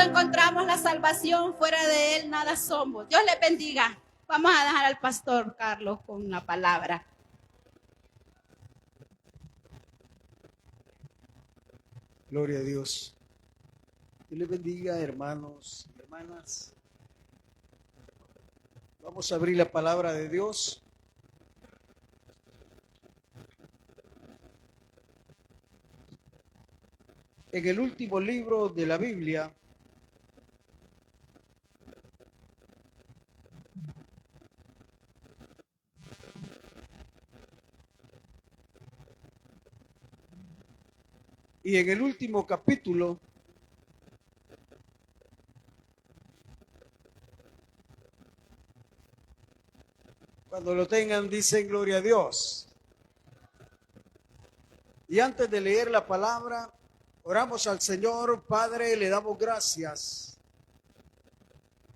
encontramos la salvación, fuera de Él nada somos. Dios le bendiga. Vamos a dejar al pastor Carlos con la palabra. Gloria a Dios. Dios les bendiga, hermanos y hermanas. Vamos a abrir la palabra de Dios. En el último libro de la Biblia, y en el último capítulo, cuando lo tengan, dicen gloria a Dios. Y antes de leer la palabra, oramos al Señor. Padre, le damos gracias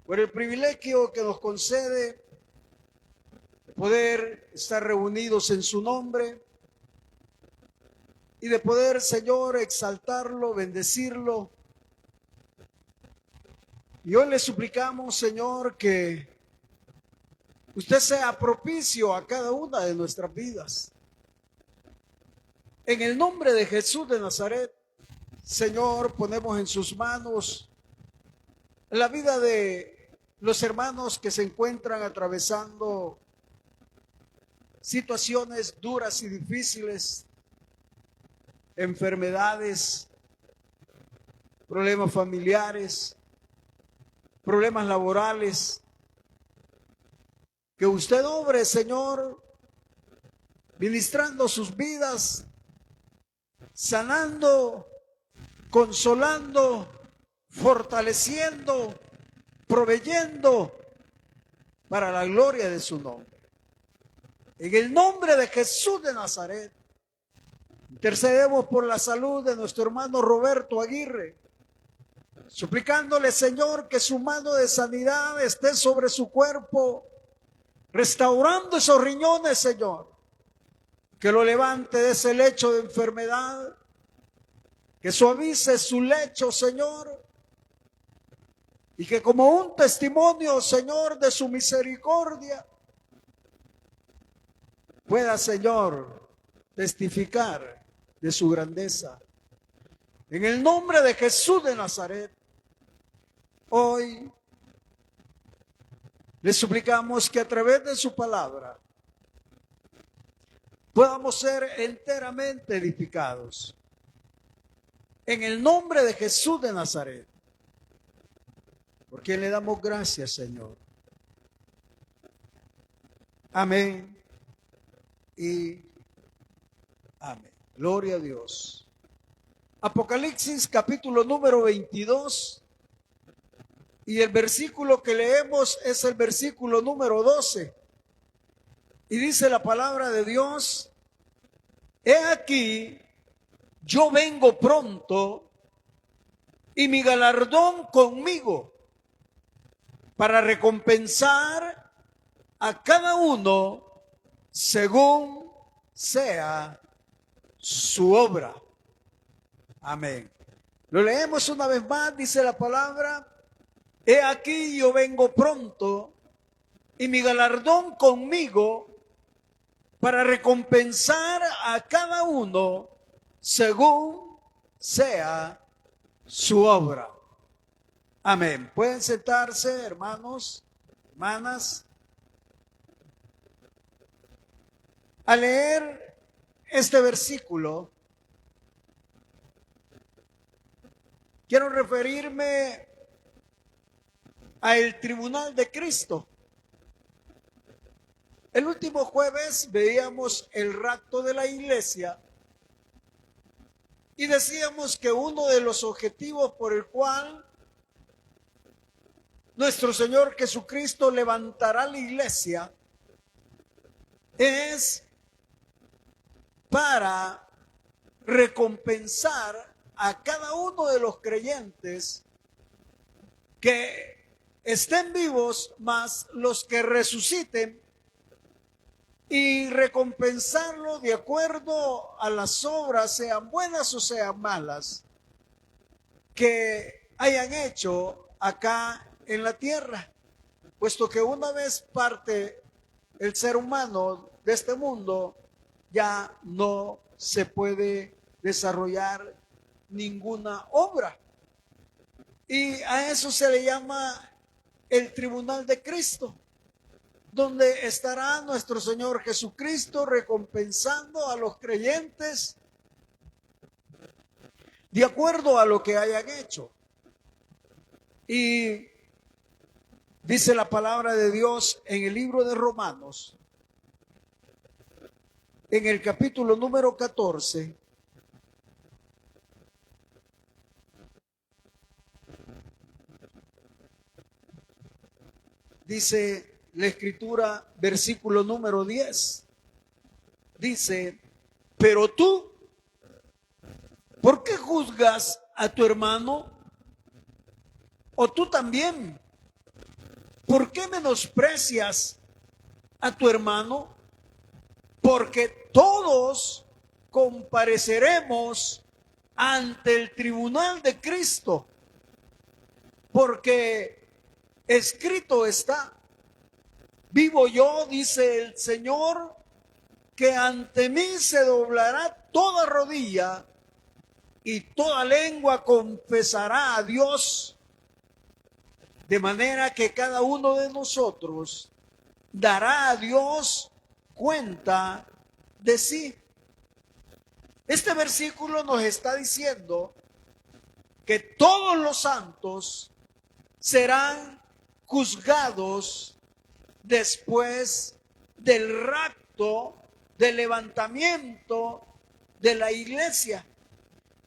por el privilegio que nos concede de poder estar reunidos en su nombre y de poder, Señor, exaltarlo, bendecirlo. Y hoy le suplicamos, Señor, que usted sea propicio a cada una de nuestras vidas. En el nombre de Jesús de Nazaret, Señor, ponemos en sus manos la vida de los hermanos que se encuentran atravesando situaciones duras y difíciles, enfermedades, problemas familiares, problemas laborales. Que usted obre, Señor, ministrando sus vidas, sanando, consolando, fortaleciendo, proveyendo para la gloria de su nombre. En el nombre de Jesús de Nazaret, intercedemos por la salud de nuestro hermano Roberto Aguirre, suplicándole, Señor, que su mano de sanidad esté sobre su cuerpo, restaurando esos riñones, Señor, que lo levante de ese lecho de enfermedad, que suavice su lecho, Señor, y que como un testimonio, Señor, de su misericordia, pueda, Señor, testificar de su grandeza. En el nombre de Jesús de Nazaret, hoy le suplicamos que a través de su palabra podamos ser enteramente edificados. En el nombre de Jesús de Nazaret, por quien le damos gracias, Señor. Amén y amén. Gloria a Dios. Apocalipsis capítulo número 22 y el versículo que leemos es el versículo número 12. Y dice la palabra de Dios: he aquí, yo vengo pronto y mi galardón conmigo para recompensar a cada uno según sea su obra. Amén. Lo leemos una vez más, dice la palabra: he aquí yo vengo pronto y mi galardón conmigo para recompensar a cada uno según sea su obra. Amén. Pueden sentarse, hermanos, hermanas, a leer este versículo. Quiero referirme al tribunal de Cristo. El último jueves veíamos el rapto de la iglesia y decíamos que uno de los objetivos por el cual nuestro Señor Jesucristo levantará la iglesia es para recompensar a cada uno de los creyentes que estén vivos, más los que resuciten, y recompensarlo de acuerdo a las obras, sean buenas o sean malas, que hayan hecho acá en la tierra, puesto que una vez parte el ser humano de este mundo, ya no se puede desarrollar ninguna obra. Y a eso se le llama el tribunal de Cristo, donde estará nuestro Señor Jesucristo recompensando a los creyentes de acuerdo a lo que hayan hecho. Y dice la palabra de Dios en el libro de Romanos, en el capítulo número 14, dice la escritura, versículo número 10, dice, pero tú, ¿por qué juzgas a tu hermano? O tú también, ¿por qué menosprecias a tu hermano? Porque todos compareceremos ante el tribunal de Cristo, porque escrito está, vivo yo, dice el Señor, que ante mí se doblará toda rodilla y toda lengua confesará a Dios, de manera que cada uno de nosotros dará a Dios cuenta de sí. Este versículo nos está diciendo que todos los santos serán juzgados después del rapto, del levantamiento de la iglesia,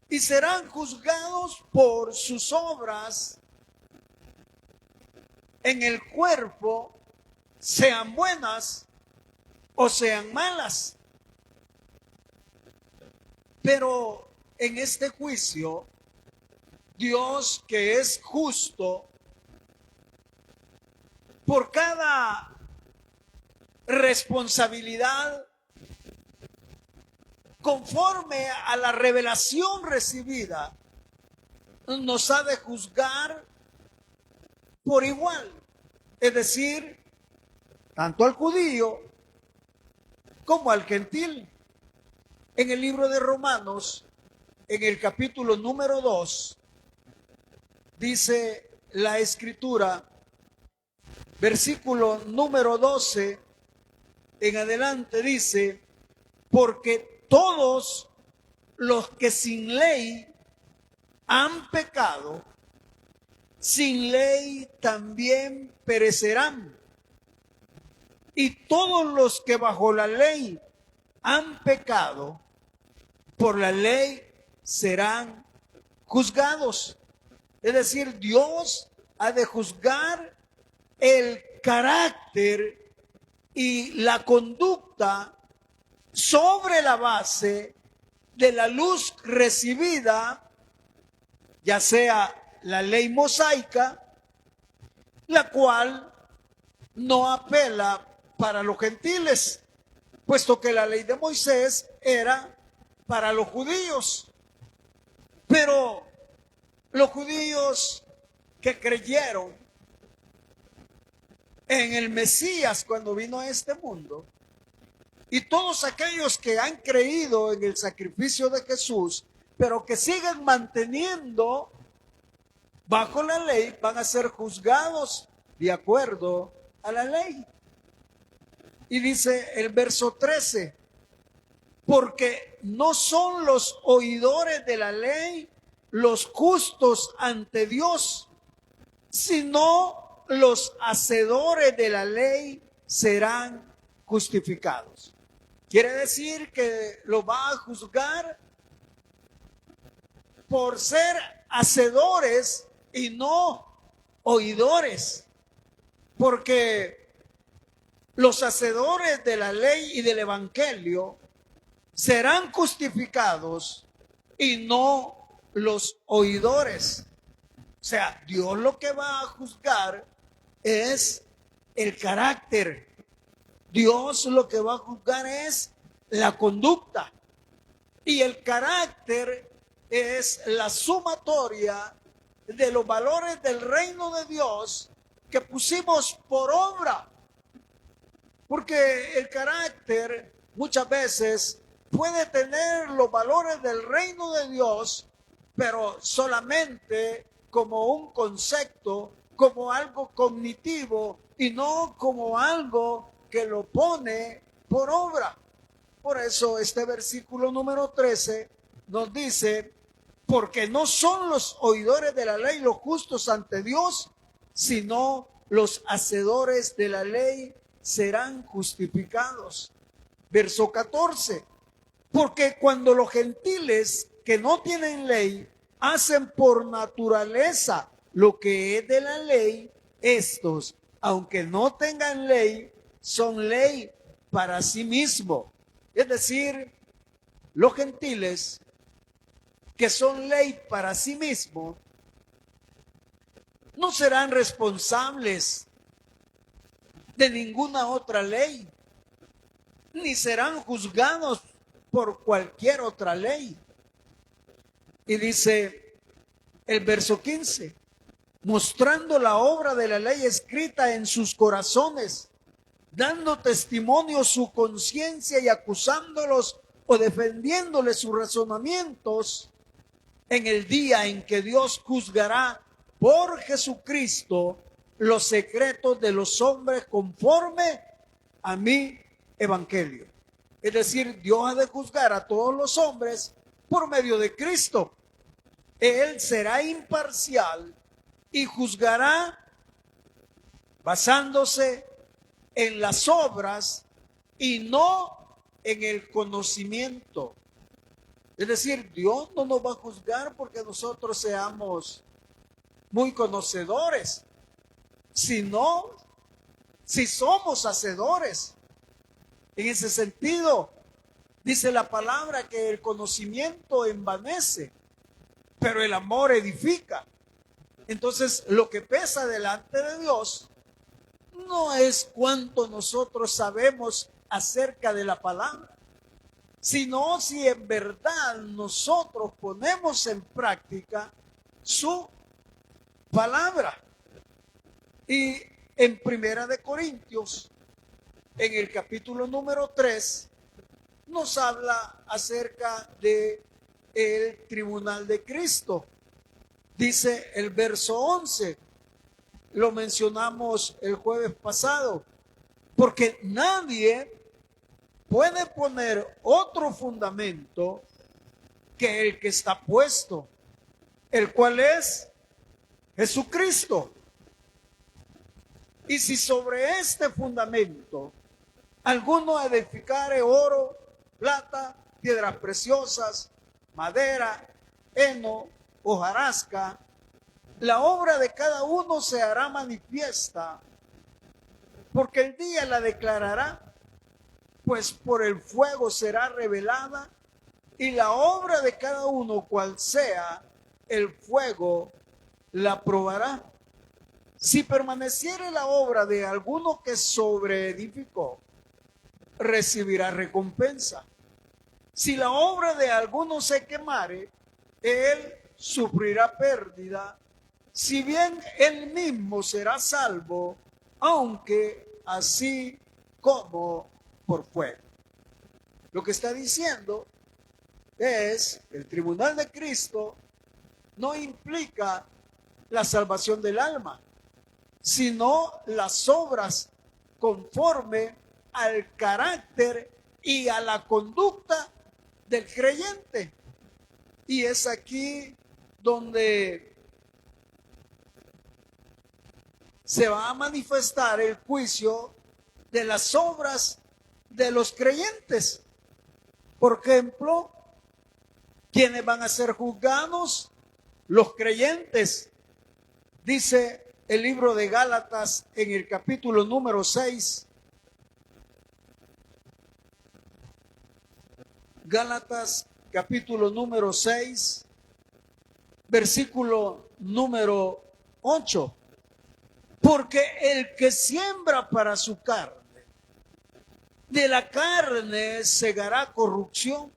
y serán juzgados por sus obras en el cuerpo, sean buenas o sean malas. Pero en este juicio, Dios, que es justo, por cada responsabilidad, conforme a la revelación recibida, nos ha de juzgar por igual. Es decir, tanto al judío como al gentil. En el libro de Romanos, en el capítulo número 2, dice la escritura, versículo número 12 en adelante, dice, porque todos los que sin ley han pecado, sin ley también perecerán. Y todos los que bajo la ley han pecado, por la ley serán juzgados. Es decir, Dios ha de juzgar el carácter y la conducta sobre la base de la luz recibida, ya sea la ley mosaica, la cual no apela para los gentiles, puesto que la ley de Moisés era para los judíos. Pero los judíos que creyeron en el Mesías cuando vino a este mundo, y todos aquellos que han creído en el sacrificio de Jesús, pero que siguen manteniendo bajo la ley, van a ser juzgados de acuerdo a la ley. Y dice el verso 13, porque no son los oidores de la ley los justos ante Dios, sino los hacedores de la ley serán justificados. Quiere decir que lo va a juzgar por ser hacedores y no oidores, porque los hacedores de la ley y del evangelio serán justificados y no los oidores. O sea, Dios lo que va a juzgar es el carácter. Dios lo que va a juzgar es la conducta. Y el carácter es la sumatoria de los valores del reino de Dios que pusimos por obra. Porque el carácter muchas veces puede tener los valores del reino de Dios, pero solamente como un concepto, como algo cognitivo y no como algo que lo pone por obra. Por eso este versículo número 13 nos dice, porque no son los oidores de la ley los justos ante Dios, sino los hacedores de la ley serán justificados. Verso 14, porque cuando los gentiles que no tienen ley hacen por naturaleza lo que es de la ley, estos, aunque no tengan ley, son ley para sí mismos. Es decir, los gentiles que son ley para sí mismos no serán responsables de ninguna otra ley, ni serán juzgados por cualquier otra ley. Y dice el verso 15, mostrando la obra de la ley escrita en sus corazones, dando testimonio su conciencia y acusándolos o defendiéndoles sus razonamientos en el día en que Dios juzgará por Jesucristo los secretos de los hombres conforme a mi evangelio. Es decir, Dios ha de juzgar a todos los hombres por medio de Cristo. Él será imparcial y juzgará basándose en las obras y no en el conocimiento. Es decir, Dios no nos va a juzgar porque nosotros seamos muy conocedores, sino si somos hacedores. En ese sentido, dice la palabra que el conocimiento envanece, pero el amor edifica. Entonces, lo que pesa delante de Dios no es cuánto nosotros sabemos acerca de la palabra, sino si en verdad nosotros ponemos en práctica su palabra. Y en Primera de Corintios, en el capítulo número 3, nos habla acerca de el tribunal de Cristo. Dice el verso 11, lo mencionamos el jueves pasado, porque nadie puede poner otro fundamento que el que está puesto, el cual es Jesucristo. Y si sobre este fundamento alguno edificare oro, plata, piedras preciosas, madera, heno, hojarasca, la obra de cada uno se hará manifiesta, porque el día la declarará, pues por el fuego será revelada, y la obra de cada uno, cual sea, el fuego la probará. Si permaneciere la obra de alguno que sobreedificó, recibirá recompensa. Si la obra de alguno se quemare, él sufrirá pérdida, si bien él mismo será salvo, aunque así como por fuego. Lo que está diciendo es que el tribunal de Cristo no implica la salvación del alma, sino las obras conforme al carácter y a la conducta del creyente. Y es aquí donde se va a manifestar el juicio de las obras de los creyentes. Por ejemplo, ¿quiénes van a ser juzgados? Los creyentes. Dice el libro de Gálatas en el capítulo número 6. Gálatas capítulo número 6, versículo número 8. Porque el que siembra para su carne, de la carne segará corrupción,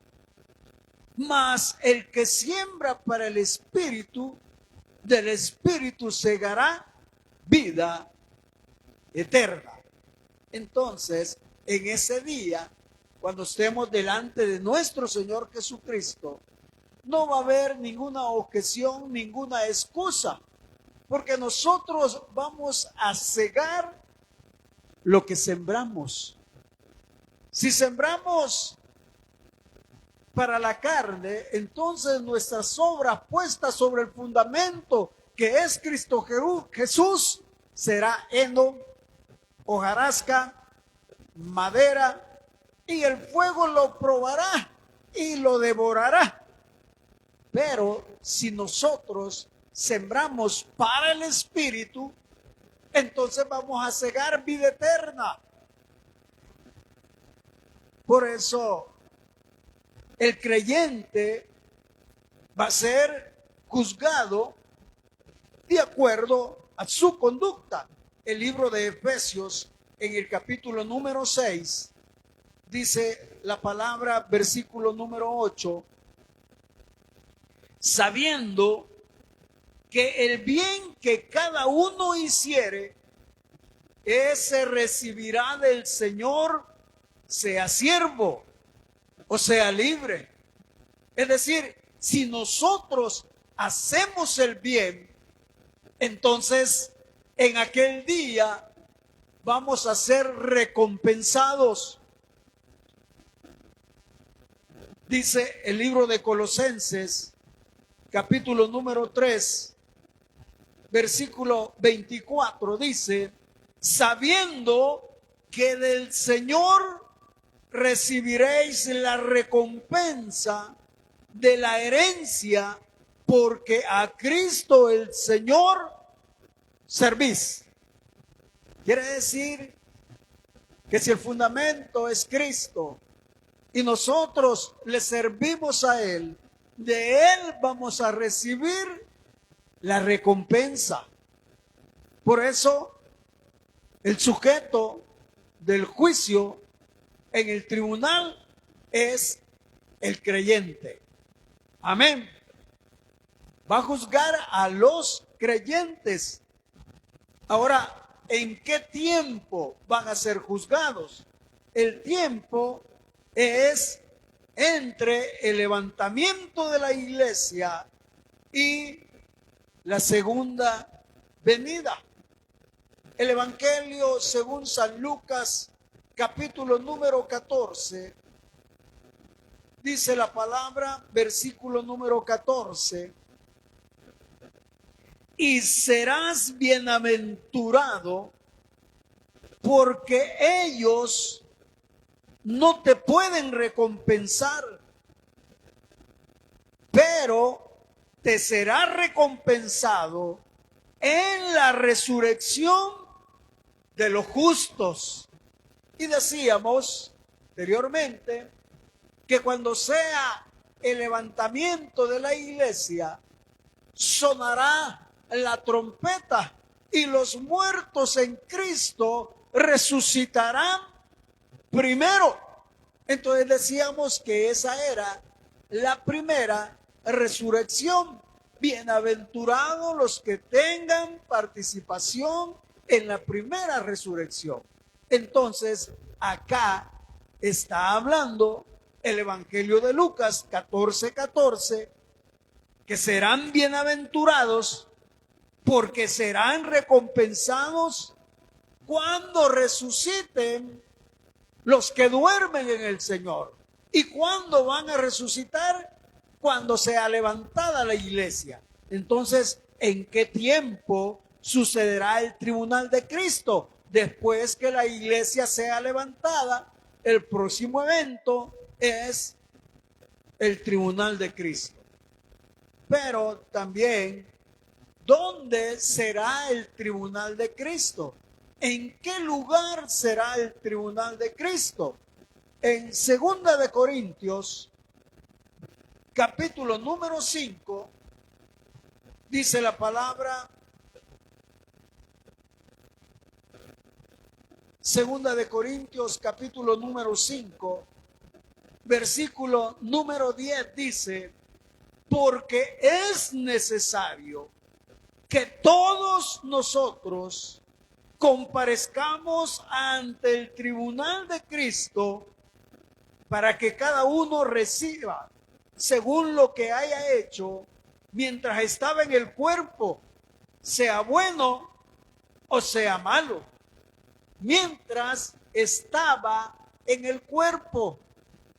mas el que siembra para el espíritu, del Espíritu segará vida eterna. Entonces, en ese día, cuando estemos delante de nuestro Señor Jesucristo, no va a haber ninguna objeción, ninguna excusa, porque nosotros vamos a cegar lo que sembramos. Si sembramos para la carne, entonces nuestras obras puestas sobre el fundamento que es Cristo Jesús será heno, hojarasca, madera, y el fuego lo probará y lo devorará. Pero si nosotros sembramos para el Espíritu, entonces vamos a cegar vida eterna. Por eso el creyente va a ser juzgado de acuerdo a su conducta. El libro de Efesios, en el capítulo número 6, dice la palabra, versículo número 8, sabiendo que el bien que cada uno hiciere, ese recibirá del Señor, sea siervo o sea libre. Es decir, si nosotros hacemos el bien, entonces en aquel día vamos a ser recompensados. Dice el libro de Colosenses, capítulo número 3, versículo 24, dice, sabiendo que del Señor recibiréis la recompensa de la herencia, porque a Cristo el Señor servís. Quiere decir que si el fundamento es Cristo y nosotros le servimos a Él, de Él vamos a recibir la recompensa. Por eso, el sujeto del juicio en el tribunal es el creyente. Amén. Va a juzgar a los creyentes. Ahora, ¿en qué tiempo van a ser juzgados? El tiempo es entre el levantamiento de la iglesia y la segunda venida. El Evangelio según San Lucas, capítulo número 14, dice la palabra, versículo número 14, y serás bienaventurado porque ellos no te pueden recompensar, pero te será recompensado en la resurrección de los justos. Y decíamos anteriormente que cuando sea el levantamiento de la iglesia, sonará la trompeta y los muertos en Cristo resucitarán primero. Entonces decíamos que esa era la primera resurrección. Bienaventurados los que tengan participación en la primera resurrección. Entonces, acá está hablando el Evangelio de Lucas 14:14, que serán bienaventurados porque serán recompensados cuando resuciten los que duermen en el Señor. ¿Y cuándo van a resucitar? Cuando sea levantada la iglesia. Entonces, ¿en qué tiempo sucederá el tribunal de Cristo? Después que la iglesia sea levantada, el próximo evento es el tribunal de Cristo. Pero también, ¿dónde será el tribunal de Cristo? ¿En qué lugar será el tribunal de Cristo? En 2 de Corintios, capítulo número 5, dice la palabra, 2 de Corintios, capítulo número 5, versículo número 10, dice, porque es necesario que todos nosotros comparezcamos ante el tribunal de Cristo para que cada uno reciba según lo que haya hecho mientras estaba en el cuerpo, sea bueno o sea malo, mientras estaba en el cuerpo.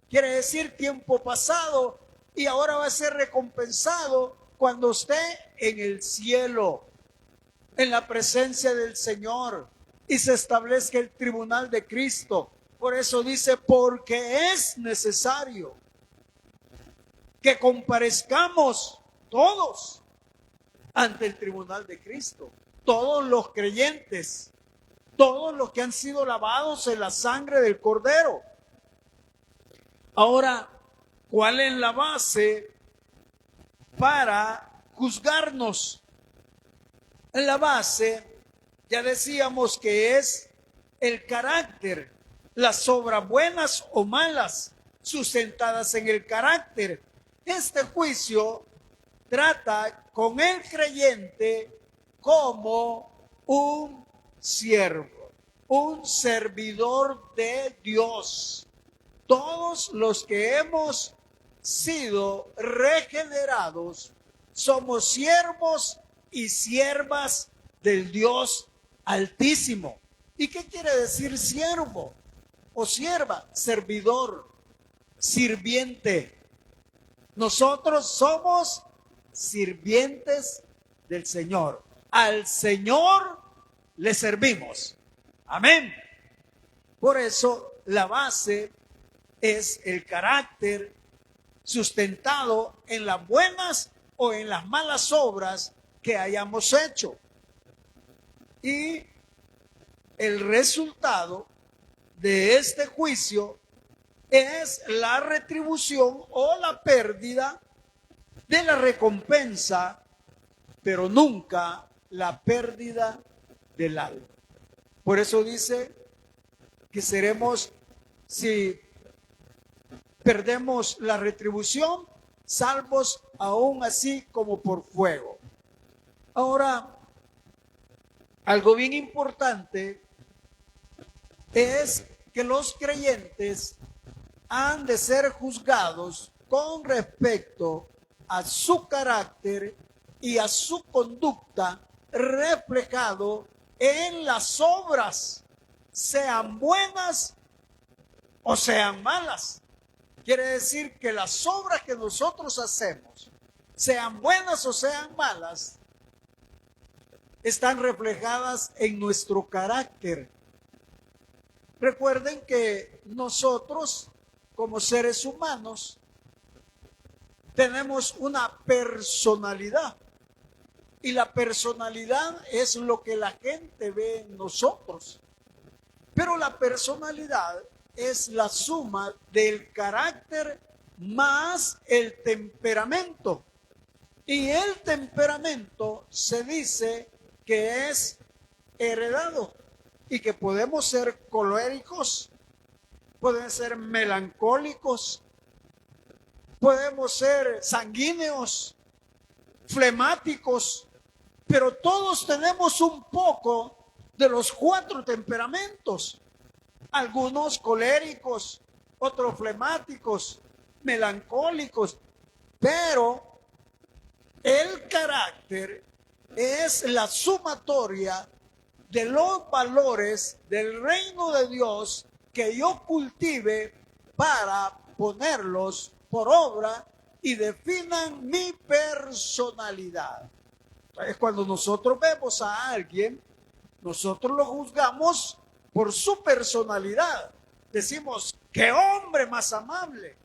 Quiere decir tiempo pasado, y ahora va a ser recompensado cuando esté en el cielo, en la presencia del Señor, y se establezca el tribunal de Cristo. Por eso dice, porque es necesario que comparezcamos todos ante el tribunal de Cristo, todos los creyentes, todos los que han sido lavados en la sangre del Cordero. Ahora, ¿cuál es la base para juzgarnos? La base, ya decíamos que es el carácter, las obras buenas o malas, sustentadas en el carácter. Este juicio trata con el creyente como un siervo, un servidor de Dios. Todos los que hemos sido regenerados somos siervos y siervas del Dios Altísimo. ¿Y qué quiere decir siervo o sierva? Servidor, sirviente. Nosotros somos sirvientes del Señor. Al Señor le servimos. Amén. Por eso la base es el carácter sustentado en las buenas o en las malas obras que hayamos hecho. Y el resultado de este juicio es la retribución o la pérdida de la recompensa, pero nunca la pérdida del alma. Por eso dice que seremos, si perdemos la retribución, salvos aún así como por fuego. Ahora, algo bien importante es que los creyentes han de ser juzgados con respecto a su carácter y a su conducta reflejado en las obras, sean buenas o sean malas. Quiere decir que las obras que nosotros hacemos, sean buenas o sean malas, están reflejadas en nuestro carácter. Recuerden que nosotros, como seres humanos, tenemos una personalidad. Y la personalidad es lo que la gente ve en nosotros. Pero la personalidad es la suma del carácter más el temperamento. Y el temperamento se dice que es heredado y que podemos ser coléricos, pueden ser melancólicos, podemos ser sanguíneos, flemáticos, pero todos tenemos un poco de los 4 temperamentos. Algunos coléricos, otros flemáticos, melancólicos, pero el carácter es la sumatoria de los valores del reino de Dios que yo cultive para ponerlos por obra y definan mi personalidad. Entonces, cuando nosotros vemos a alguien, nosotros lo juzgamos por su personalidad. Decimos, qué hombre más amable,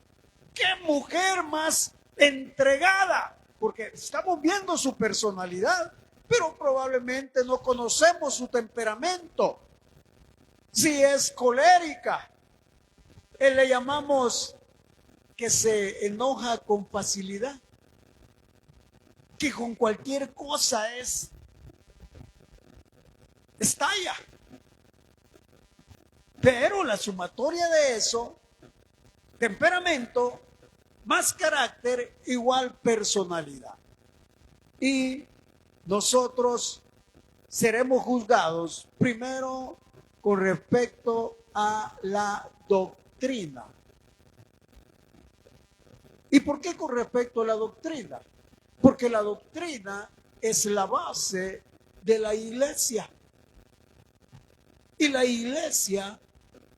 qué mujer más entregada, porque estamos viendo su personalidad, pero probablemente no conocemos su temperamento. Si es colérica, le llamamos que se enoja con facilidad, que con cualquier cosa estalla. Pero la sumatoria de eso, temperamento más carácter igual personalidad. Y nosotros seremos juzgados primero con respecto a la doctrina. ¿Y por qué con respecto a la doctrina? Porque la doctrina es la base de la iglesia. Y la iglesia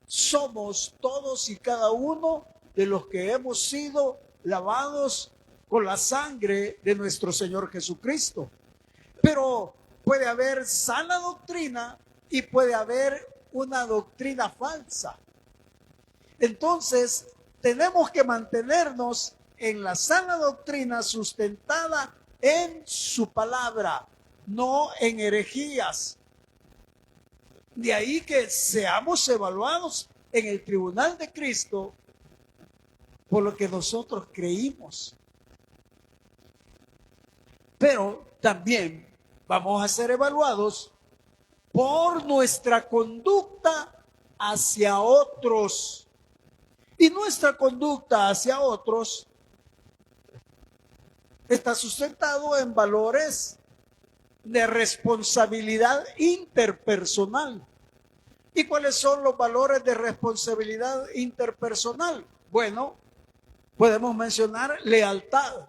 somos todos y cada uno de los que hemos sido lavados con la sangre de nuestro Señor Jesucristo. Pero puede haber sana doctrina y puede haber una doctrina falsa. Entonces, tenemos que mantenernos en la sana doctrina sustentada en su palabra, no en herejías. De ahí que seamos evaluados en el tribunal de Cristo por lo que nosotros creímos. Pero también vamos a ser evaluados por nuestra conducta hacia otros. Y nuestra conducta hacia otros está sustentado en valores de responsabilidad interpersonal. ¿Y cuáles son los valores de responsabilidad interpersonal? Bueno, podemos mencionar lealtad.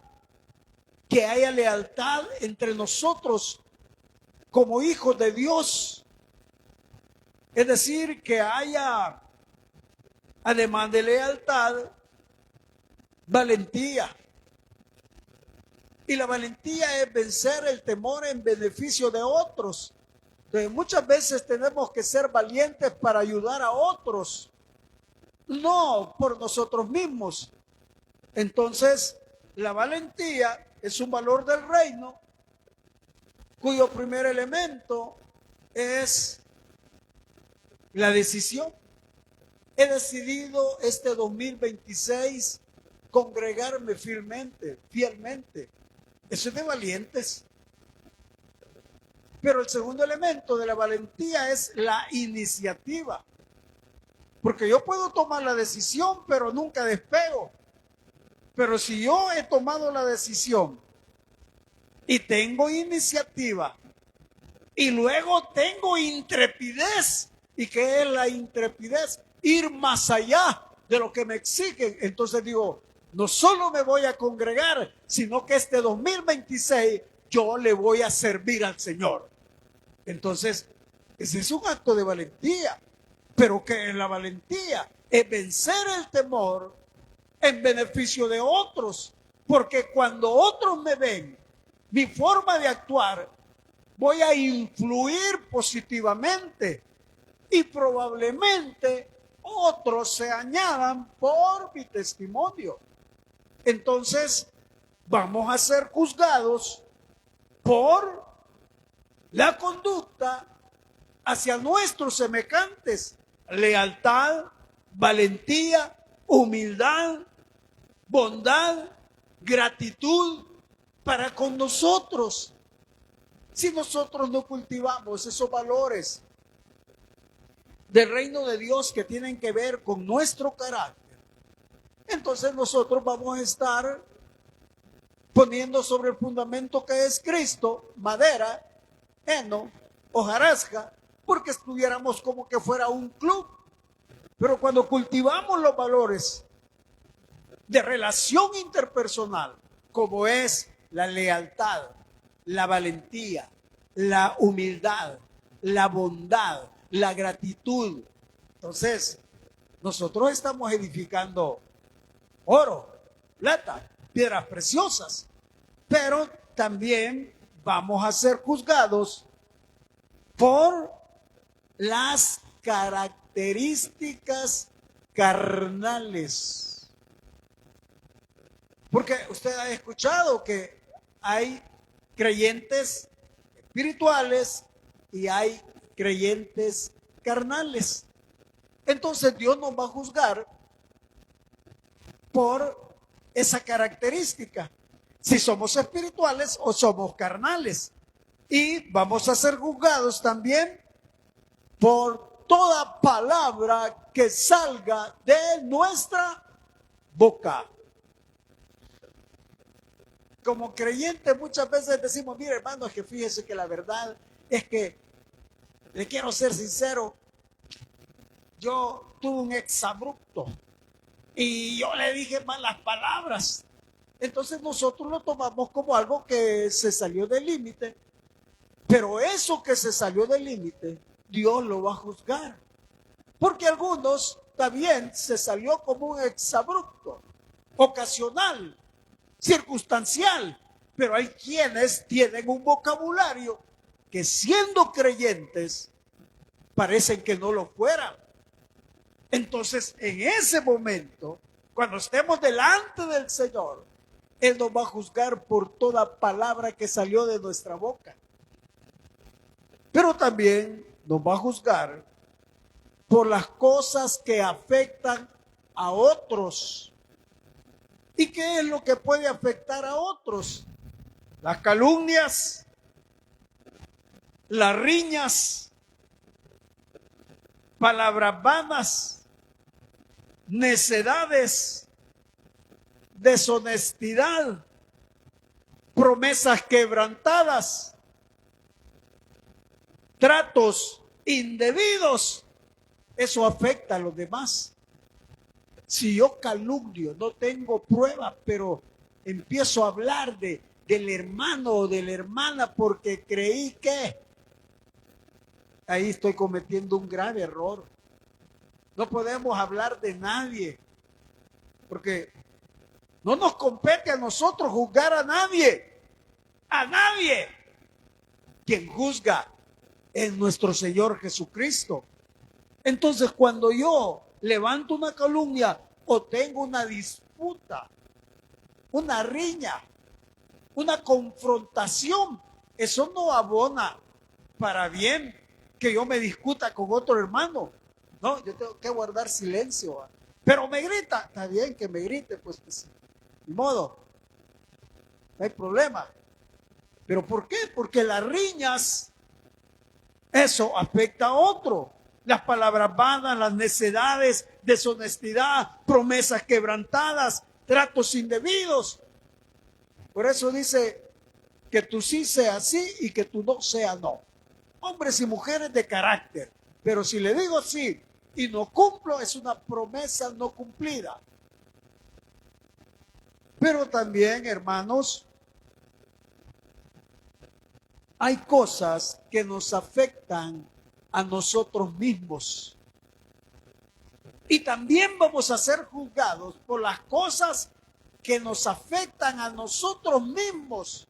Que haya lealtad entre nosotros como hijos de Dios. Es decir, que haya, además de lealtad, valentía. Y la valentía es vencer el temor en beneficio de otros. Entonces, muchas veces tenemos que ser valientes para ayudar a otros, no por nosotros mismos. Entonces, la valentía es un valor del reino, cuyo primer elemento es la decisión. He decidido este 2026 congregarme fielmente. Eso es de valientes. Pero el segundo elemento de la valentía es la iniciativa. Porque yo puedo tomar la decisión, pero nunca despego. Pero si yo he tomado la decisión y tengo iniciativa y luego tengo intrepidez, ¿y qué es la intrepidez? Ir más allá de lo que me exigen. Entonces digo, no solo me voy a congregar, sino que este 2026 yo le voy a servir al Señor. Entonces, ese es un acto de valentía. Pero que la valentía es vencer el temor en beneficio de otros. Porque cuando otros me ven, mi forma de actuar, voy a influir positivamente. Y probablemente otros se añadan por mi testimonio. Entonces, vamos a ser juzgados por la conducta hacia nuestros semejantes. Lealtad, valentía, humildad, bondad, gratitud para con nosotros. Si nosotros no cultivamos esos valores del reino de Dios que tienen que ver con nuestro carácter, entonces nosotros vamos a estar poniendo sobre el fundamento que es Cristo, madera, heno, hojarasca, porque estuviéramos como que fuera un club. Pero cuando cultivamos los valores de relación interpersonal, como es la lealtad, la valentía, la humildad, la bondad, la gratitud, entonces nosotros estamos edificando oro, plata, piedras preciosas, pero también vamos a ser juzgados por las características carnales. Porque usted ha escuchado que hay creyentes espirituales y hay creyentes carnales. Entonces Dios nos va a juzgar por esa característica, si somos espirituales o somos carnales. Y vamos a ser juzgados también por toda palabra que salga de nuestra boca. como creyentes muchas veces decimos, mire hermano, es que fíjese que la verdad es que, le quiero ser sincero, yo tuve un exabrupto y yo le dije malas palabras. Entonces nosotros lo tomamos como algo que se salió del límite. Pero eso que se salió del límite, Dios lo va a juzgar. Porque algunos también se salió como un exabrupto, ocasional, circunstancial. Pero hay quienes tienen un vocabulario que siendo creyentes parecen que no lo fueran. Entonces, en ese momento, cuando estemos delante del Señor, Él nos va a juzgar por toda palabra que salió de nuestra boca. Pero también nos va a juzgar por las cosas que afectan a otros. ¿Y qué es lo que puede afectar a otros? Las calumnias, las riñas, palabras vanas, necedades, deshonestidad, promesas quebrantadas, tratos indebidos. Eso afecta a los demás. Si yo calumnio, no tengo pruebas, pero empiezo a hablar del hermano o de la hermana porque creí que, ahí estoy cometiendo un grave error. No podemos hablar de nadie, porque no nos compete a nosotros juzgar a nadie. A nadie. Quien juzga es nuestro Señor Jesucristo. Entonces, cuando yo levanto una calumnia o tengo una disputa, una riña, una confrontación, eso no abona para bien que yo me discuta con otro hermano. No, yo tengo que guardar silencio. Pero me grita, está bien que me grite, pues ni modo, no hay problema. ¿Pero por qué? Porque las riñas, eso afecta a otro. Las palabras vanas, las necedades, deshonestidad, promesas quebrantadas, tratos indebidos. Por eso dice que tú sí sea sí y que tú no sea no. Hombres y mujeres de carácter. Pero si le digo sí y no cumplo, es una promesa no cumplida. Pero también, hermanos, hay cosas que nos afectan a nosotros mismos. Y también vamos a ser juzgados por las cosas que nos afectan a nosotros mismos.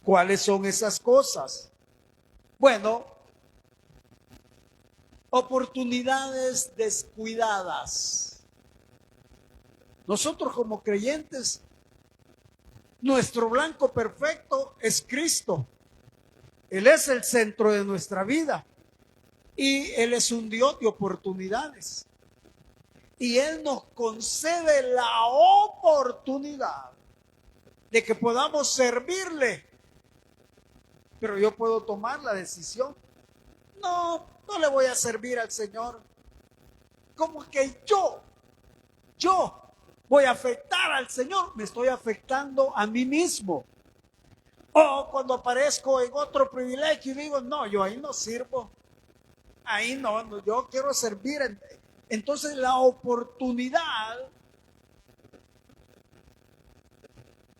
¿Cuáles son esas cosas? Bueno, oportunidades descuidadas. Nosotros como creyentes, nuestro blanco perfecto es Cristo. Él es el centro de nuestra vida. Y Él es un Dios de oportunidades. Y Él nos concede la oportunidad de que podamos servirle. Pero yo puedo tomar la decisión. No le voy a servir al Señor. Como que yo voy a afectar al Señor. Me estoy afectando a mí mismo. O cuando aparezco en otro privilegio y digo, no, yo ahí no sirvo. Ahí no, yo quiero servir. Entonces la oportunidad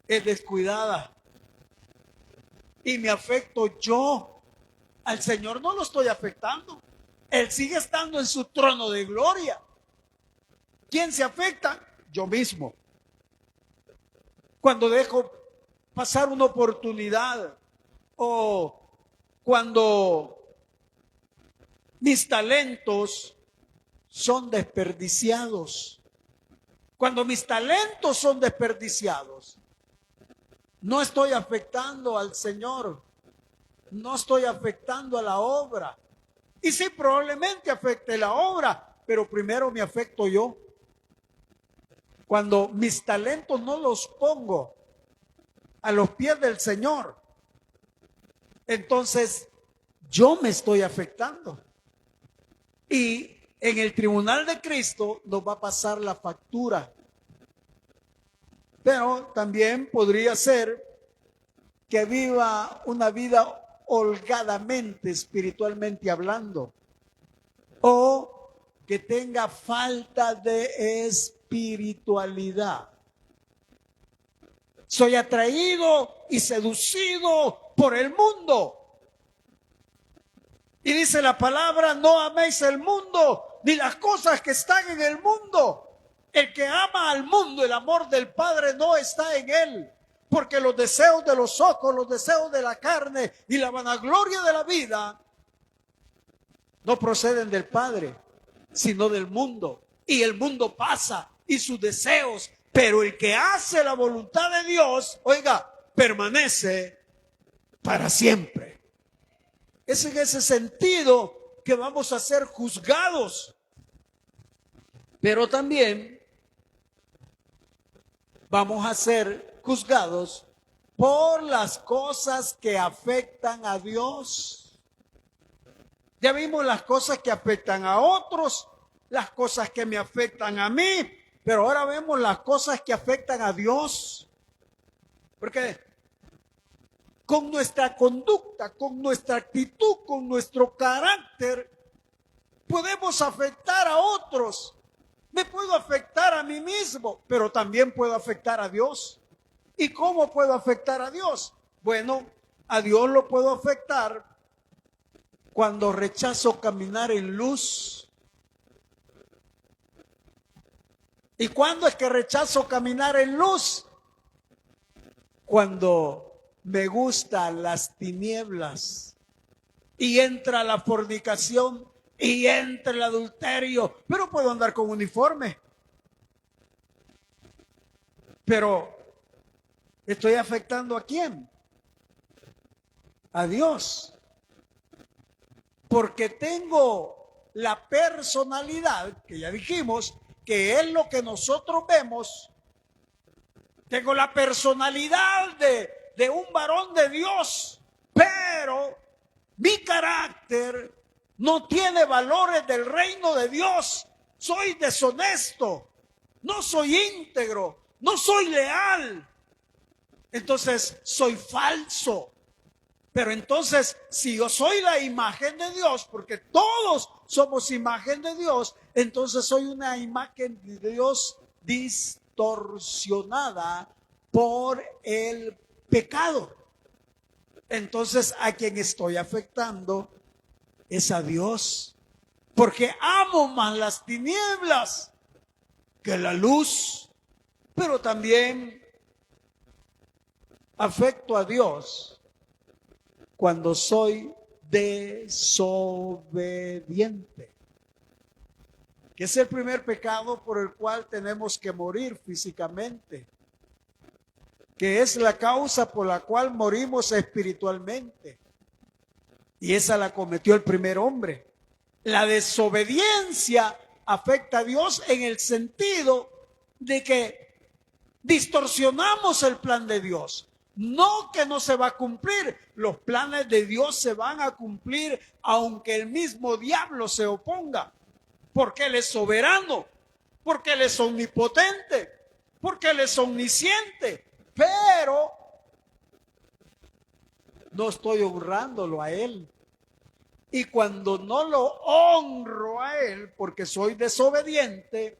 es descuidada. Y me afecto yo. Al Señor no lo estoy afectando. Él sigue estando en su trono de gloria. ¿Quién se afecta? Yo mismo. Cuando dejo pasar una oportunidad o cuando mis talentos son desperdiciados. Cuando mis talentos son desperdiciados, no estoy afectando al Señor, no estoy afectando a la obra. Y sí, probablemente afecte la obra, pero primero me afecto yo. Cuando mis talentos no los pongo a los pies del Señor, entonces yo me estoy afectando. Y en el tribunal de Cristo nos va a pasar la factura. Pero también podría ser que viva una vida holgadamente, espiritualmente hablando, o que tenga falta de espiritualidad. Soy atraído y seducido por el mundo. Y dice la palabra, no améis el mundo, ni las cosas que están en el mundo. El que ama al mundo, el amor del Padre no está en él. Porque los deseos de los ojos, los deseos de la carne y la vanagloria de la vida no proceden del Padre, sino del mundo. Y el mundo pasa y sus deseos, pero el que hace la voluntad de Dios, oiga, permanece para siempre. Es en ese sentido que vamos a ser juzgados, pero también vamos a ser juzgados por las cosas que afectan a Dios. Ya vimos las cosas que afectan a otros, las cosas que me afectan a mí, pero ahora vemos las cosas que afectan a Dios. Porque con nuestra conducta, con nuestra actitud, con nuestro carácter, podemos afectar a otros. Me puedo afectar a mí mismo, pero también puedo afectar a Dios. ¿Y cómo puedo afectar a Dios? Bueno, a Dios lo puedo afectar cuando rechazo caminar en luz. ¿Y cuándo es que rechazo caminar en luz? Cuando me gustan las tinieblas y entra la fornicación y entra el adulterio, pero puedo andar con uniforme. Pero ¿estoy afectando a quién? A Dios. Porque tengo la personalidad, que ya dijimos, que es lo que nosotros vemos. Tengo la personalidad de un varón de Dios, pero mi carácter no tiene valores del reino de Dios. Soy deshonesto, no soy íntegro, no soy leal. Entonces soy falso. Pero entonces, si yo soy la imagen de Dios, porque todos somos imagen de Dios, entonces soy una imagen de Dios distorsionada por el pecado. Entonces, a quien estoy afectando es a Dios, porque amo más las tinieblas que la luz, pero también afecto a Dios cuando soy desobediente, que es el primer pecado por el cual tenemos que morir físicamente, que es la causa por la cual morimos espiritualmente, y esa la cometió el primer hombre. La desobediencia afecta a Dios en el sentido de que distorsionamos el plan de Dios. No que no se va a cumplir, los planes de Dios se van a cumplir aunque el mismo diablo se oponga, porque Él es soberano, porque Él es omnipotente, porque Él es omnisciente, pero no estoy honrándolo a Él. Y cuando no lo honro a Él, porque soy desobediente,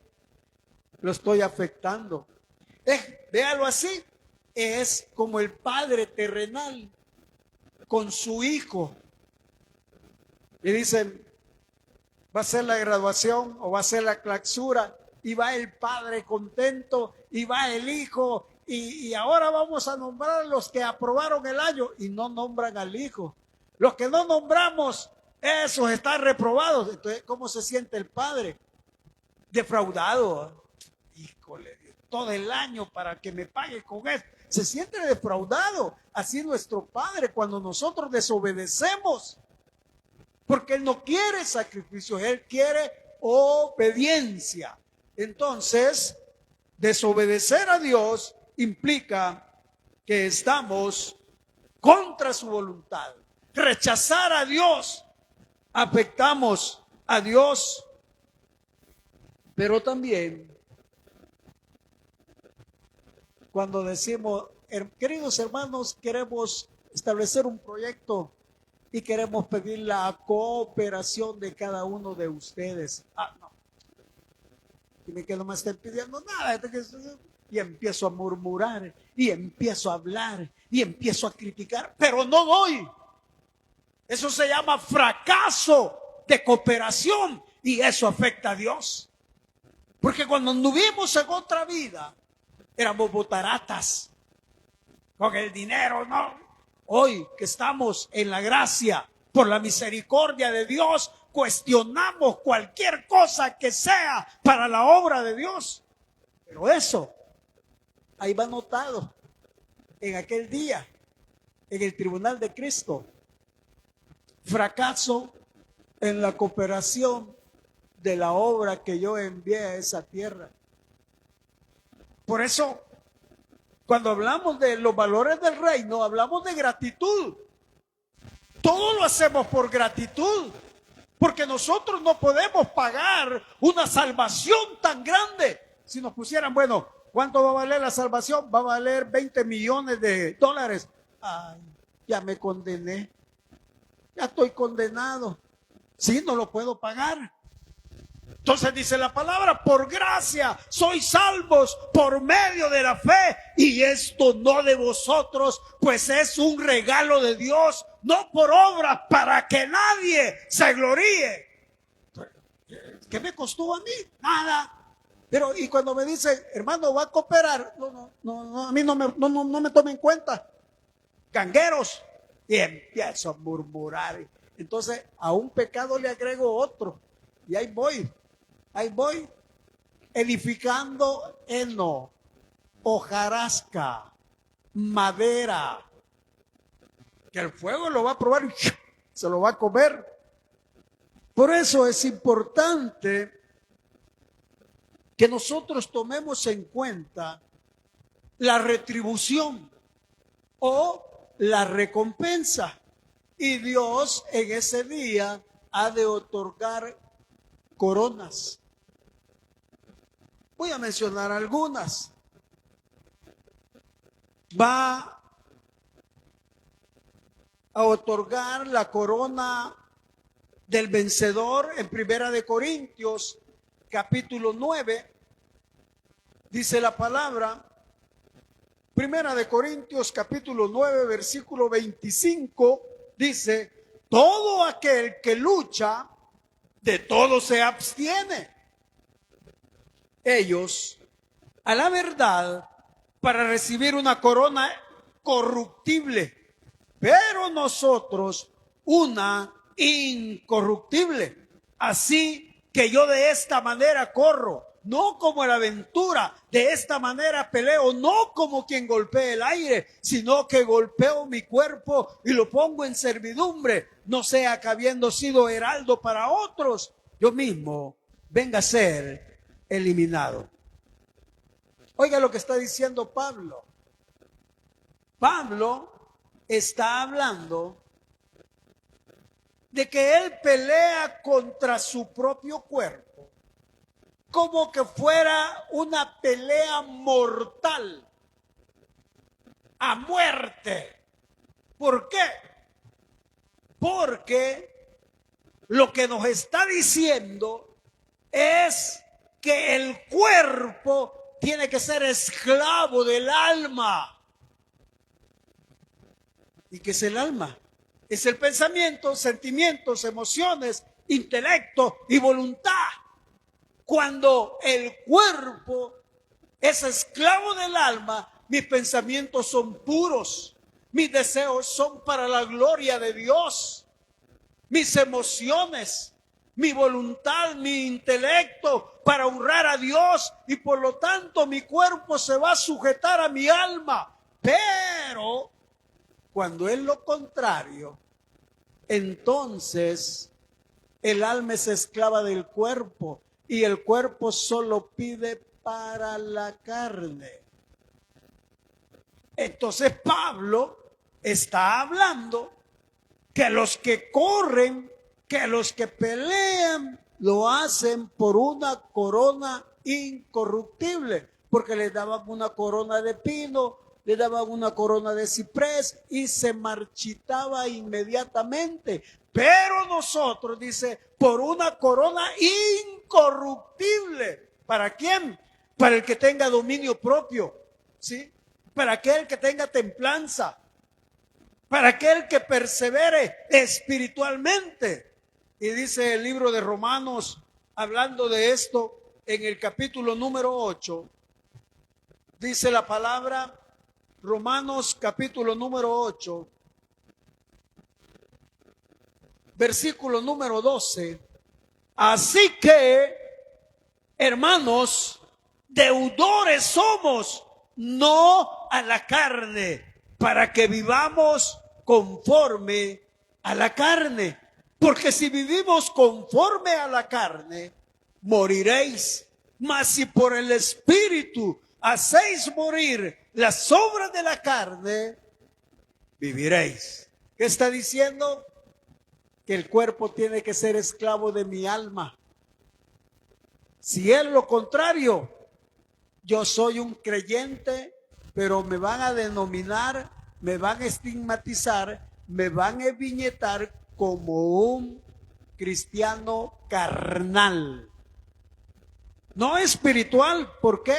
lo estoy afectando. Véalo así. Es como el padre terrenal con su hijo. Y dicen, va a ser la graduación o va a ser la clausura, y va el padre contento, y va el hijo, y ahora vamos a nombrar a los que aprobaron el año, y no nombran al hijo. Los que no nombramos, esos están reprobados. Entonces, ¿cómo se siente el padre? Defraudado. Híjole, todo el año para que me pague con esto. Se siente defraudado. Así nuestro Padre cuando nosotros desobedecemos. Porque Él no quiere sacrificios, Él quiere obediencia. Entonces, desobedecer a Dios implica que estamos contra su voluntad. Rechazar a Dios, afectamos a Dios, pero también cuando decimos, queridos hermanos, queremos establecer un proyecto y queremos pedir la cooperación de cada uno de ustedes. No. Dime que no me estén pidiendo nada. Y empiezo a murmurar, y empiezo a hablar, y empiezo a criticar, pero no doy. Eso se llama fracaso de cooperación, y eso afecta a Dios. Porque cuando anduvimos en otra vida, éramos botaratas con el dinero, ¿no? Hoy que estamos en la gracia, por la misericordia de Dios, cuestionamos cualquier cosa que sea para la obra de Dios. Pero eso, ahí va anotado en aquel día, en el tribunal de Cristo. Fracaso en la cooperación de la obra que yo envié a esa tierra. Por eso, cuando hablamos de los valores del reino, hablamos de gratitud. Todo lo hacemos por gratitud, porque nosotros no podemos pagar una salvación tan grande. Si nos pusieran, bueno, ¿cuánto va a valer la salvación? Va a valer 20 millones de dólares. Ay, ya me condené. Ya estoy condenado. Sí, no lo puedo pagar. Entonces dice la palabra, por gracia sois salvos por medio de la fe, y esto no de vosotros, pues es un regalo de Dios, no por obras para que nadie se gloríe. ¿Qué me costó a mí? Nada. Pero y cuando me dice, hermano, ¿va a cooperar? No, a mí no me tome en cuenta. Gangueros. Y empiezo a murmurar. Entonces a un pecado le agrego otro, y ahí voy, edificando heno, hojarasca, madera, que el fuego lo va a probar y se lo va a comer. Por eso es importante que nosotros tomemos en cuenta la retribución o la recompensa, y Dios en ese día ha de otorgar coronas. Voy a mencionar algunas. Va a otorgar la corona del vencedor en Primera de Corintios, capítulo 9. Dice la palabra, Primera de Corintios, capítulo 9, versículo 25, dice, todo aquel que lucha, de todo se abstiene. Ellos, a la verdad, para recibir una corona corruptible, pero nosotros una incorruptible. Así que yo de esta manera corro, no como la aventura, de esta manera peleo, no como quien golpea el aire, sino que golpeo mi cuerpo y lo pongo en servidumbre, no sea que habiendo sido heraldo para otros, yo mismo venga a ser eliminado. Oiga lo que está diciendo Pablo. Pablo está hablando de que él pelea contra su propio cuerpo, como que fuera una pelea mortal, a muerte. ¿Por qué? Porque lo que nos está diciendo es que el cuerpo tiene que ser esclavo del alma. ¿Y qué es el alma? Es el pensamiento, sentimientos, emociones, intelecto y voluntad. Cuando el cuerpo es esclavo del alma, mis pensamientos son puros, mis deseos son para la gloria de Dios, mis emociones, mi voluntad, mi intelecto para honrar a Dios, y por lo tanto mi cuerpo se va a sujetar a mi alma. Pero cuando es lo contrario, entonces el alma es esclava del cuerpo y el cuerpo solo pide para la carne. Entonces Pablo está hablando que los que corren, que los que pelean, lo hacen por una corona incorruptible, porque les daban una corona de pino, le daban una corona de ciprés y se marchitaba inmediatamente. Pero nosotros, dice, por una corona incorruptible. ¿Para quién? Para el que tenga dominio propio, ¿sí? Para aquel que tenga templanza, para aquel que persevere espiritualmente. Y dice el libro de Romanos, hablando de esto, en el capítulo número 8, dice la palabra, Romanos capítulo número 8, versículo número 12. Así que, hermanos, deudores somos, no a la carne, para que vivamos conforme a la carne. Porque si vivimos conforme a la carne, moriréis. Mas si por el Espíritu hacéis morir las obras de la carne, viviréis. ¿Qué está diciendo? Que el cuerpo tiene que ser esclavo de mi alma. Si es lo contrario, yo soy un creyente, pero me van a denominar, me van a estigmatizar, me van a viñetar como un cristiano carnal. No espiritual. ¿Por qué?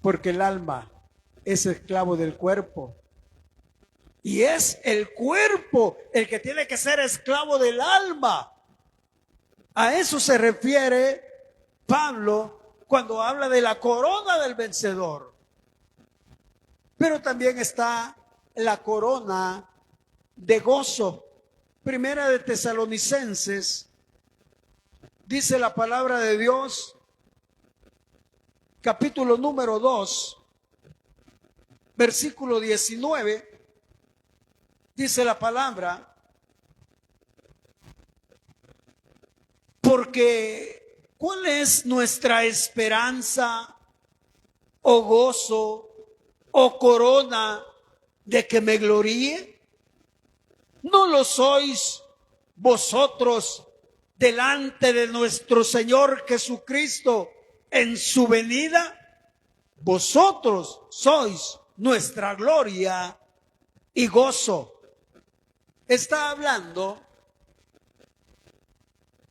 Porque el alma es esclavo del cuerpo. Y es el cuerpo el que tiene que ser esclavo del alma. A eso se refiere Pablo cuando habla de la corona del vencedor. Pero también está la corona de gozo. Primera de Tesalonicenses, dice la palabra de Dios, capítulo número 2, versículo 19, dice la palabra, porque ¿cuál es nuestra esperanza o gozo o corona de que me gloríe? ¿No lo sois vosotros delante de nuestro Señor Jesucristo en su venida? Vosotros sois nuestra gloria y gozo. Está hablando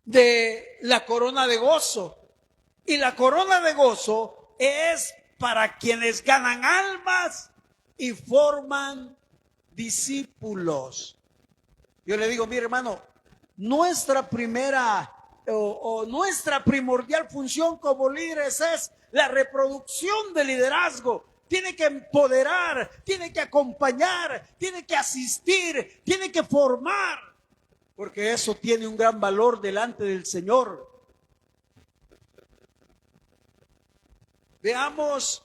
de la corona de gozo. Y la corona de gozo es para quienes ganan almas y forman discípulos. Yo le digo, mi hermano, nuestra primera o nuestra primordial función como líderes es la reproducción del liderazgo. Tiene que empoderar, tiene que acompañar, tiene que asistir, tiene que formar, porque eso tiene un gran valor delante del Señor. Veamos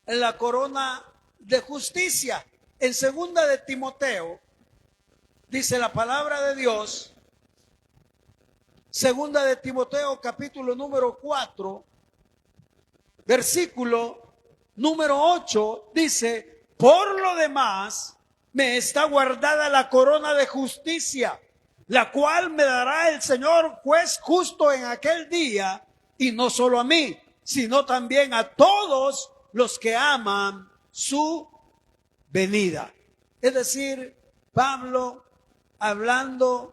la corona de justicia. En 2 de Timoteo, dice la palabra de Dios, 2 de Timoteo capítulo número 4, versículo número 8, dice, por lo demás me está guardada la corona de justicia, la cual me dará el Señor juez justo en aquel día, y no solo a mí, sino también a todos los que aman su venida. Es decir, Pablo, hablando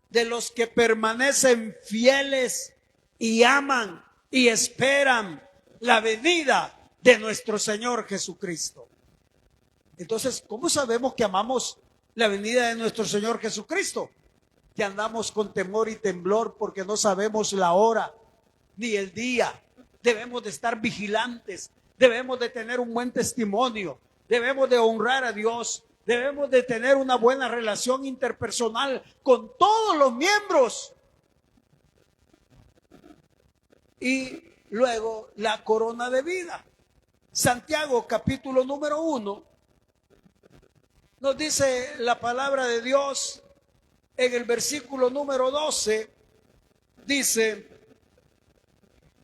de los que permanecen fieles y aman y esperan la venida de nuestro Señor Jesucristo. Entonces, ¿cómo sabemos que amamos la venida de nuestro Señor Jesucristo? Que andamos con temor y temblor porque no sabemos la hora ni el día. Debemos de estar vigilantes, debemos de tener un buen testimonio, debemos de honrar a Dios, debemos de tener una buena relación interpersonal con todos los miembros. Y luego la corona de vida. Santiago capítulo número 1 nos dice la palabra de Dios en el versículo número 12, dice,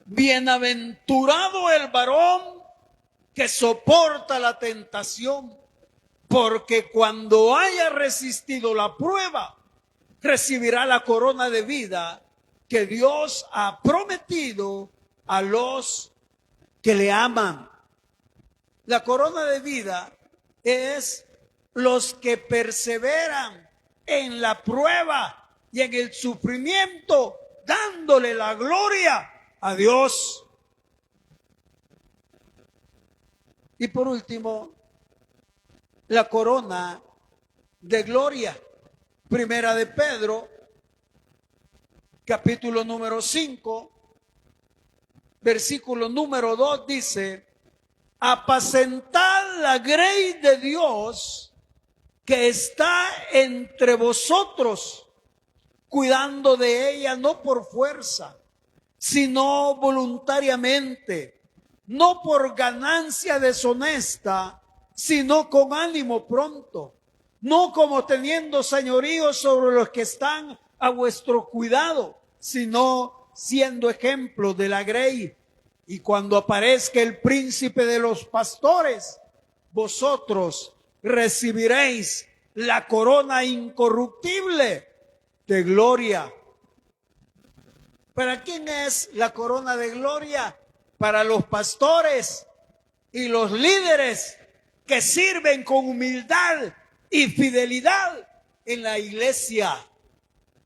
bienaventurado el varón que soporta la tentación, porque cuando haya resistido la prueba, recibirá la corona de vida que Dios ha prometido a los que le aman. La corona de vida es los que perseveran en la prueba y en el sufrimiento, dándole la gloria a Dios. Y por último, la corona de gloria. Primera de Pedro, capítulo número 5, versículo número 2 dice: apacentad la grey de Dios que está entre vosotros, cuidando de ella no por fuerza, sino voluntariamente, no por ganancia deshonesta, sino con ánimo pronto, no como teniendo señorío sobre los que están a vuestro cuidado, sino siendo ejemplo de la grey. Y cuando aparezca el príncipe de los pastores, vosotros recibiréis la corona incorruptible de gloria. ¿Para quién es la corona de gloria? Para los pastores y los líderes que sirven con humildad y fidelidad en la iglesia.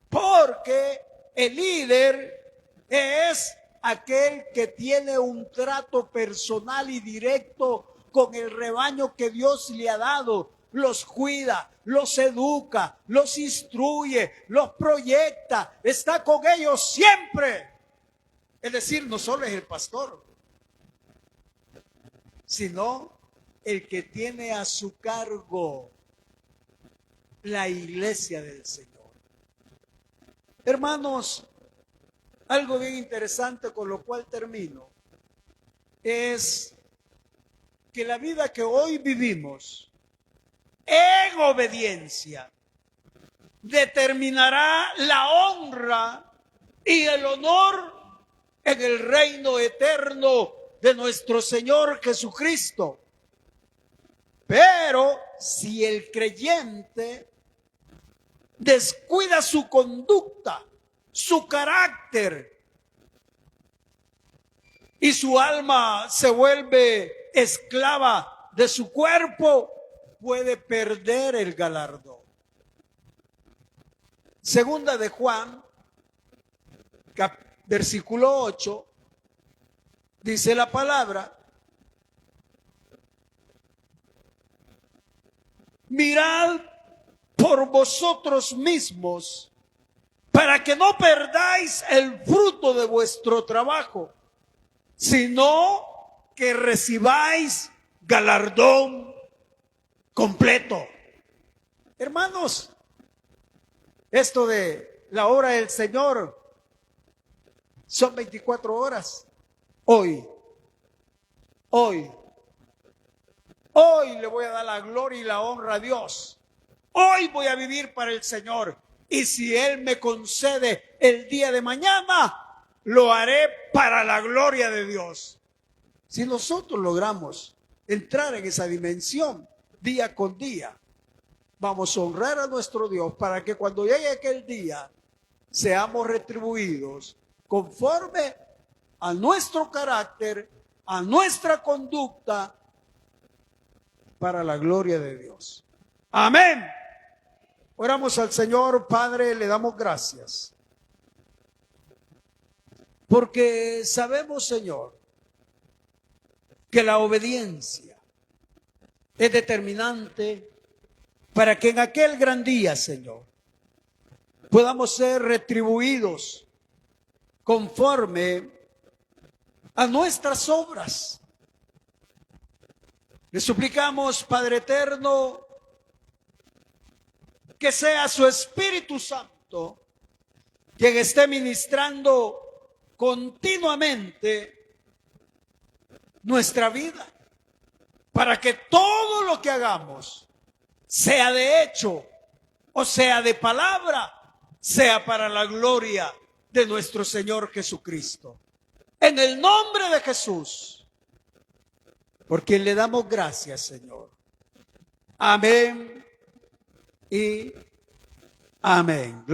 Porque el líder es aquel que tiene un trato personal y directo con el rebaño que Dios le ha dado. Los cuida, los educa, los instruye, los proyecta, está con ellos siempre. Es decir, no solo es el pastor, sino el que tiene a su cargo la iglesia del Señor. Hermanos, algo bien interesante con lo cual termino es que la vida que hoy vivimos en obediencia determinará la honra y el honor en el reino eterno de nuestro Señor Jesucristo. Pero si el creyente descuida su conducta, su carácter, y su alma se vuelve esclava de su cuerpo, puede perder el galardón. Segunda de Juan, versículo 8, dice la palabra: mirad por vosotros mismos, para que no perdáis el fruto de vuestro trabajo, sino que recibáis galardón completo. Hermanos, esto de la hora del Señor son 24 horas. Hoy le voy a dar la gloria y la honra a Dios. Hoy voy a vivir para el Señor. Y si Él me concede el día de mañana, lo haré para la gloria de Dios. Si nosotros logramos entrar en esa dimensión día con día, vamos a honrar a nuestro Dios para que cuando llegue aquel día seamos retribuidos conforme a nuestro carácter, a nuestra conducta, para la gloria de Dios. Amén. Oramos al Señor. Padre, le damos gracias, porque sabemos, Señor, que la obediencia es determinante para que en aquel gran día, Señor, podamos ser retribuidos conforme a nuestras obras. Le suplicamos, Padre eterno, que sea su Espíritu Santo quien esté ministrando continuamente nuestra vida, para que todo lo que hagamos, sea de hecho o sea de palabra, sea para la gloria de nuestro Señor Jesucristo. En el nombre de Jesús, por quien le damos gracias, Señor. Amén y amén.